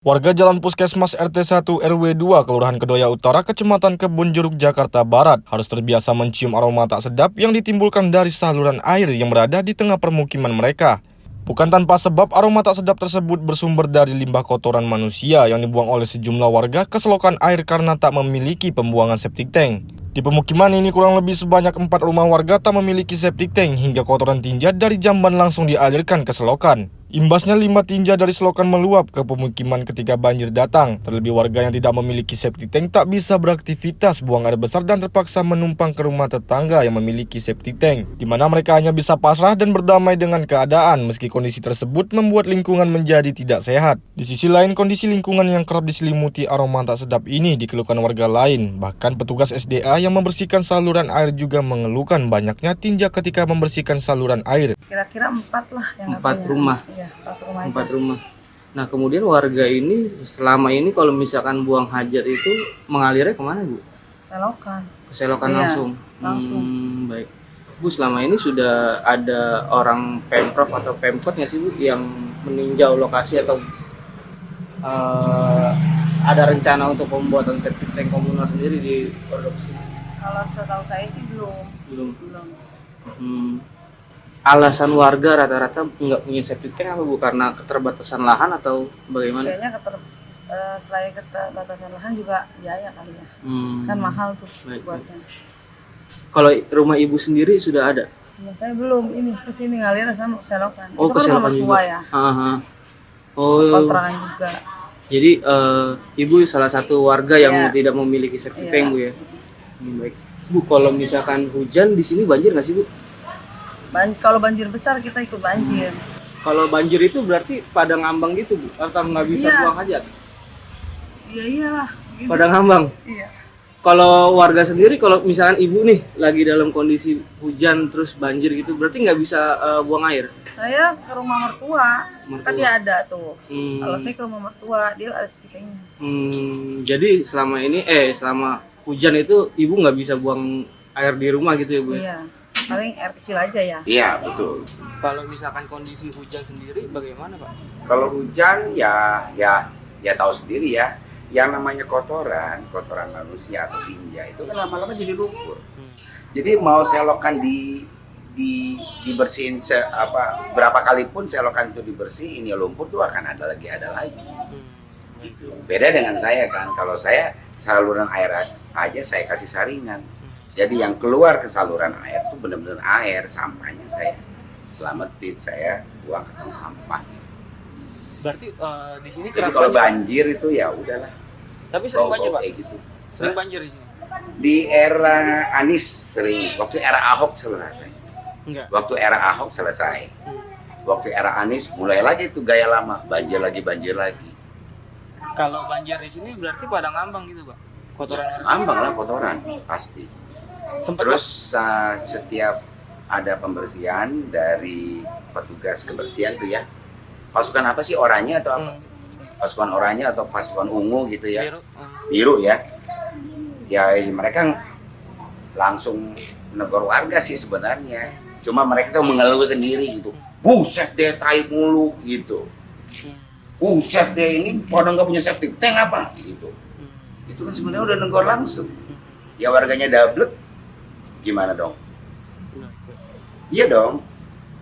Warga Jalan Puskesmas RT 1 RW 2 Kelurahan Kedoya Utara, Kecamatan Kebonjeruk, Jakarta Barat harus terbiasa mencium aroma tak sedap yang ditimbulkan dari saluran air yang berada di tengah permukiman mereka. Bukan tanpa sebab, aroma tak sedap tersebut bersumber dari limbah kotoran manusia yang dibuang oleh sejumlah warga ke selokan air karena tak memiliki pembuangan septic tank. Di pemukiman ini kurang lebih sebanyak 4 rumah warga tak memiliki septic tank hingga kotoran tinja dari jamban langsung dialirkan ke selokan. Imbasnya limbah tinja dari selokan meluap ke pemukiman ketika banjir datang. Terlebih warga yang tidak memiliki septic tank tak bisa beraktivitas buang air besar dan terpaksa menumpang ke rumah tetangga yang memiliki septic tank, di mana mereka hanya bisa pasrah dan berdamai dengan keadaan meski kondisi tersebut membuat lingkungan menjadi tidak sehat. Di sisi lain, kondisi lingkungan yang kerap diselimuti aroma tak sedap ini dikeluhkan warga lain. Bahkan petugas SDA yang membersihkan saluran air juga mengeluhkan banyaknya tinja ketika membersihkan saluran air. Kira-kira 4 lah yang 4 rumah. Iya, 4 rumah. 4 rumah. Nah, kemudian warga ini selama ini kalau misalkan buang hajat itu mengalirnya kemana, Bu? Selokan. Ke selokan Iya, langsung. langsung. Baik. Bu, selama ini sudah ada orang Pemprov atau Pemkot nggak sih, Bu, yang meninjau lokasi atau ada rencana untuk pembuatan septic tank komunal sendiri di Pondok sini? Kalau setahu saya sih belum. Belum. Belum. Alasan warga rata-rata nggak punya septic tank apa, Bu? Karena keterbatasan lahan atau bagaimana? Kayaknya selain keterbatasan lahan juga biaya kali ya. Kan mahal tuh Baik. buatnya. Kalau rumah Ibu sendiri sudah ada? Ya, saya belum ini kesini ngalir sama selokan. Oh, Itu ke kan rumah selokan juga. tua ya. Aha. Oh, Kontrakan juga. jadi Ibu salah satu warga yang Iya. tidak memiliki septic Iya. tank, Bu ya. Baik. Bu, kalau misalkan hujan di sini banjir nggak sih, Bu? Kalau banjir besar kita ikut banjir. Kalau banjir itu berarti pada ngambang gitu, Bu? Atau nggak bisa Iya. buang hajat? Iya iyalah. Gitu. Pada ngambang. Iya. Kalau warga sendiri, kalau misalkan Ibu nih lagi dalam kondisi hujan terus banjir gitu, berarti nggak bisa buang air? Saya ke rumah mertua, kan dia ada tuh. Kalau saya ke rumah mertua, dia ada septiknya. Jadi selama hujan itu Ibu nggak bisa buang air di rumah gitu ya, Bu? Iya, paling air kecil aja ya. Iya, betul. Kalau misalkan kondisi hujan sendiri bagaimana, Pak? Kalau hujan ya tahu sendiri ya. Yang namanya kotoran manusia atau tinja itu kan lama-lama jadi lumpur. Jadi mau selokan dibersihin berapa kali pun selokan itu dibersihin, ya lumpur tuh akan ada lagi. Gitu. Beda dengan saya kan. Kalau saya saluran air aja saya kasih saringan. Jadi yang keluar ke saluran air tuh benar-benar air, sampahnya saya selamatin, saya buang ke tong sampah. Berarti di sini Jadi kalau banjir itu ya udahlah. Tapi sering Bau-bau banjir, Pak? kayak gitu. Sering banjir di sini? Di era Anies sering, waktu era Ahok selesai. Enggak. Waktu era Ahok selesai. Waktu era Anies mulai lagi tuh gaya lama, banjir lagi. Kalau banjir di sini berarti pada ngambang gitu, Pak? Kotoran air. Ambang lah kotoran, pasti. Terus setiap ada pembersihan dari petugas kebersihan tuh ya. Pasukan apa sih, oranye atau apa? Pasukan oranye atau pasukan ungu gitu ya. Biru ya. Ya mereka langsung negor warga sih sebenarnya. Cuma mereka tuh mengeluh sendiri gitu. Buset deh, tai mulu gitu. Buset deh, ini pada nggak punya septic tank apa gitu. Itu kan sebenarnya udah negor langsung. Ya warganya dablek, gimana dong? Iya dong.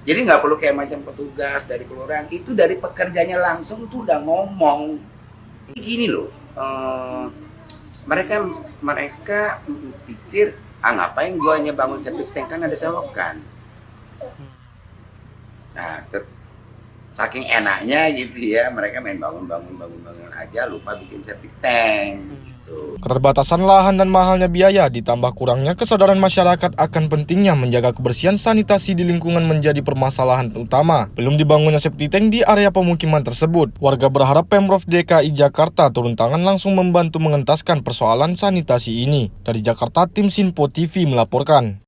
Jadi nggak perlu kayak macam petugas dari kelurahan, itu dari pekerjanya langsung tuh udah ngomong. Gini loh, mereka pikir, ngapain gua hanya bangun septic tank, kan ada selokan. Nah, saking enaknya gitu ya, mereka main bangun aja, lupa bikin septic tank gitu. Keterbatasan lahan dan mahalnya biaya ditambah kurangnya kesadaran masyarakat akan pentingnya menjaga kebersihan sanitasi di lingkungan menjadi permasalahan utama. Belum dibangunnya septic tank di area pemukiman tersebut. Warga berharap Pemprov DKI Jakarta turun tangan langsung membantu mengentaskan persoalan sanitasi ini. Dari Jakarta, tim Sinpo TV melaporkan.